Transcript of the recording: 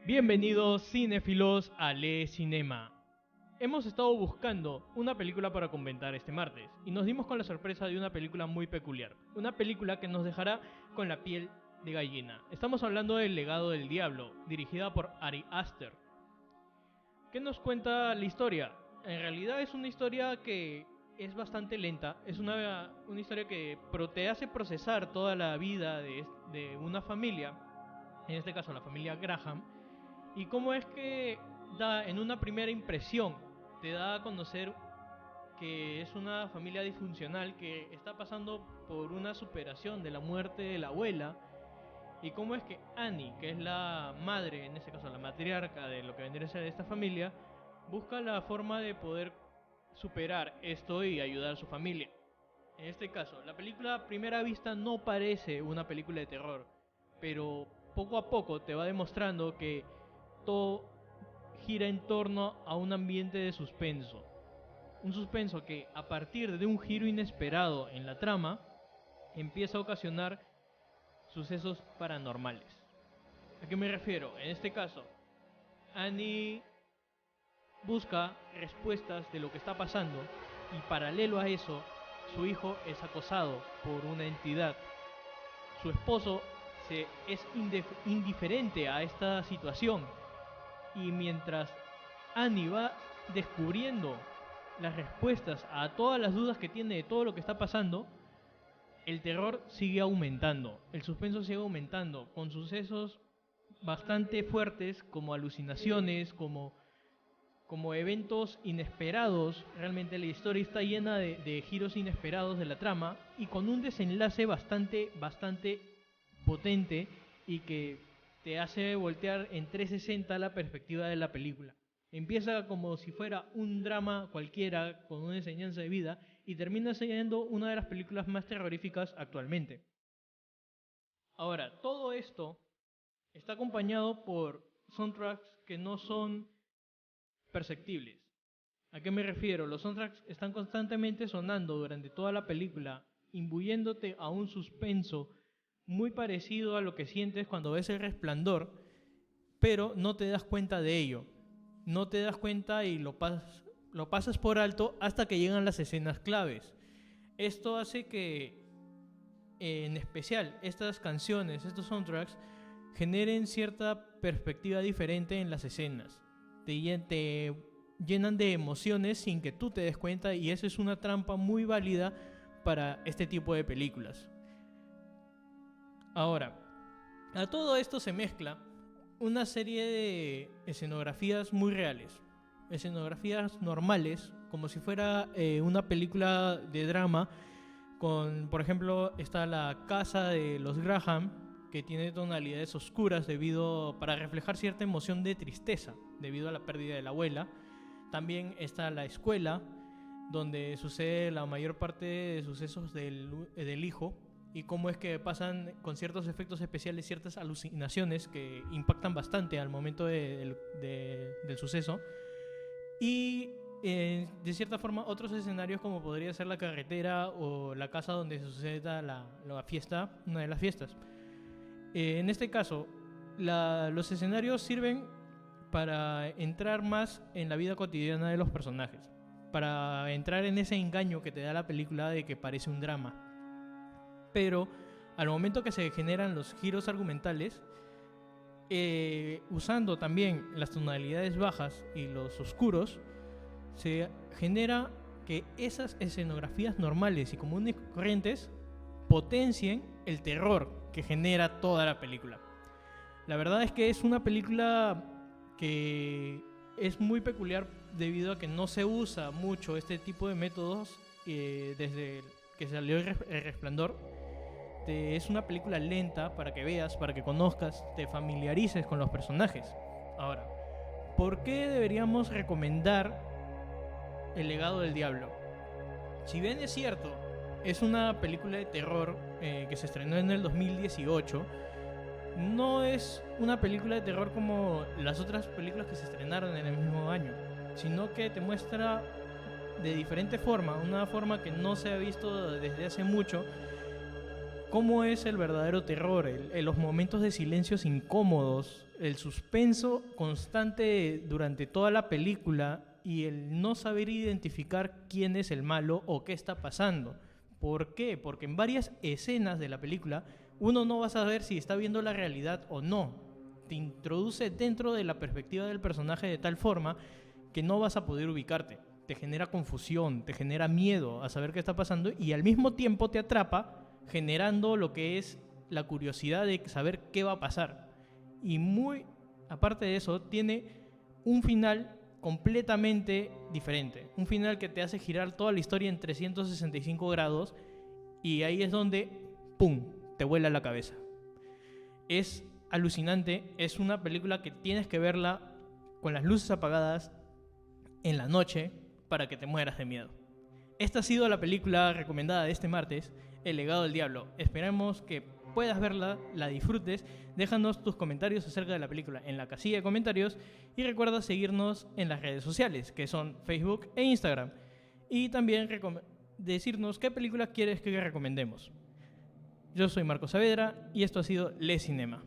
Bienvenidos cinéfilos a Le Cinema. Hemos estado buscando una película para comentar este martes y nos dimos con la sorpresa de una película muy peculiar, una película que nos dejará con la piel de gallina. Estamos hablando del Legado del Diablo, dirigida por Ari Aster. ¿Qué nos cuenta la historia? En realidad es una historia que es bastante lenta, es una historia que te hace procesar toda la vida de una familia, en este caso la familia Graham, y cómo es que en una primera impresión te da a conocer que es una familia disfuncional que está pasando por una superación de la muerte de la abuela, y cómo es que Annie, que es la madre, en este caso la matriarca de lo que vendría a ser esta familia, busca la forma de poder superar esto y ayudar a su familia. En este caso, la película a primera vista no parece una película de terror, pero poco a poco te va demostrando que todo gira en torno a un ambiente de suspenso. Un suspenso que, a partir de un giro inesperado en la trama, empieza a ocasionar sucesos paranormales. ¿A qué me refiero? En este caso, Annie busca respuestas de lo que está pasando y paralelo a eso, su hijo es acosado por una entidad. Su esposo es indiferente a esta situación y mientras Annie va descubriendo las respuestas a todas las dudas que tiene de todo lo que está pasando, el terror sigue aumentando, el suspenso sigue aumentando, con sucesos bastante fuertes como alucinaciones, como eventos inesperados. Realmente la historia está llena de giros inesperados de la trama y con un desenlace bastante potente y que te hace voltear en 360 la perspectiva de la película. Empieza como si fuera un drama cualquiera con una enseñanza de vida y termina siendo una de las películas más terroríficas actualmente. Ahora, todo esto está acompañado por soundtracks que no son perceptibles. ¿A qué me refiero? Los soundtracks están constantemente sonando durante toda la película, imbuyéndote a un suspenso muy parecido a lo que sientes cuando ves El Resplandor, pero no te das cuenta de ello. No te das cuenta y lo pasas por alto hasta que llegan las escenas claves. Esto hace que, en especial, estas canciones, estos soundtracks, generen cierta perspectiva diferente en las escenas. Te llenan de emociones sin que tú te des cuenta, y eso es una trampa muy válida para este tipo de películas. Ahora, a todo esto se mezcla una serie de escenografías muy reales, escenografías normales, como si fuera una película de drama. Por ejemplo, está la casa de los Graham, que tiene tonalidades oscuras para reflejar cierta emoción de tristeza debido a la pérdida de la abuela. También está la escuela, donde sucede la mayor parte de sucesos del hijo, y cómo es que pasan con ciertos efectos especiales ciertas alucinaciones que impactan bastante al momento del suceso. Y de cierta forma otros escenarios, como podría ser la carretera o la casa donde suceda la fiesta, una de las fiestas. En este caso, los escenarios sirven para entrar más en la vida cotidiana de los personajes, para entrar en ese engaño que te da la película de que parece un drama. Pero al momento que se generan los giros argumentales, usando también las tonalidades bajas y los oscuros, se genera que esas escenografías normales y comunes y corrientes potencien el terror que genera toda la película. La verdad es que es una película que es muy peculiar debido a que no se usa mucho este tipo de métodos desde que salió El Resplandor. Es una película lenta para que veas, para que conozcas, te familiarices con los personajes. Ahora, ¿por qué deberíamos recomendar El Legado del Diablo? Si bien es cierto, es una película de terror que se estrenó en el 2018, no es una película de terror como las otras películas que se estrenaron en el mismo año, sino que te muestra de diferente forma, una forma que no se ha visto desde hace mucho, cómo es el verdadero terror, los momentos de silencios incómodos, el suspenso constante durante toda la película y el no saber identificar quién es el malo o qué está pasando. ¿Por qué? Porque en varias escenas de la película uno no va a saber si está viendo la realidad o no. Te introduce dentro de la perspectiva del personaje de tal forma que no vas a poder ubicarte. Te genera confusión, te genera miedo a saber qué está pasando y al mismo tiempo te atrapa generando lo que es la curiosidad de saber qué va a pasar. Y muy aparte de eso, tiene un final completamente diferente. Un final que te hace girar toda la historia en 365 grados y ahí es donde, ¡pum!, te vuela la cabeza. Es alucinante, es una película que tienes que verla con las luces apagadas en la noche para que te mueras de miedo. Esta ha sido la película recomendada de este martes, El legado del diablo. Esperamos que puedas verla, la disfrutes. Déjanos tus comentarios acerca de la película en la casilla de comentarios y recuerda seguirnos en las redes sociales, que son Facebook e Instagram. Y también decirnos qué película quieres que recomendemos. Yo soy Marco Saavedra y esto ha sido Le Cinema.